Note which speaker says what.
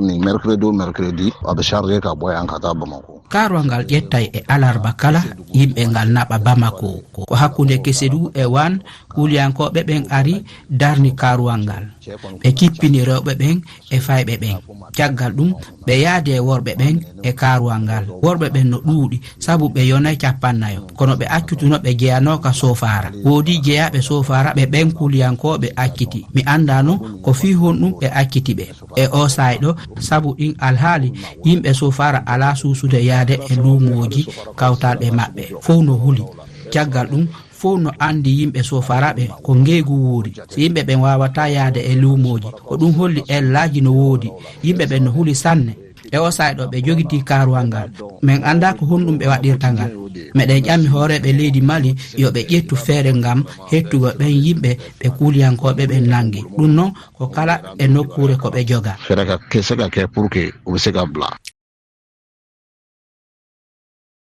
Speaker 1: ni mercredi aɓe chargé ka ɓoya an kata Bamako.
Speaker 2: Karuwa ngal ƴettay e alarba kala yimɓe ngal naɓa Bamako ko hakkunde Kesedou e Wane kuliyankoɓe ɓen ari darni karuwal ngal ɓe kippini rewɓe ɓen e fayɓe ɓen caggal ɗum ɓe yaade worɓe ɓen e karuwal ngal worɓe ɓen no ɗuuɗi sabu ɓe yonay 50 kono ɓe accutuno ɓe jeyanoka Sofara woodi jeyaɓe Sofara ɓe ɓen kuliyankoɓe acciti mi andano ko fi honɗum ɓe acciti ɓe e o sayɗo sabu ɗin alhaali yimɓe Sofara ala suusude yaade e luumoji kawtalɓe maɓɓe fof no huli caggal ɗum fof no andi yimɓe Sofaraɓe ko ngeegu woodi so yimɓe ɓen wawata yaade e luumoji ko ɗum holli ellaji no woodi yimɓe ɓen no huli sanne e o sayɗo ɓe jogiti karuwal ngal min anda ko honɗum ɓe waɗirta ngal meɗen ƴammi hooreɓe leydi Mali yo ɓe ƴettu feere ngam hettugo ɓen yimɓe ɓe kuuliyankoɓe ɓen nangi ɗum noon ko kala e nokkure ko ɓe joga
Speaker 1: feere ka ke pour que o ɓe sega bla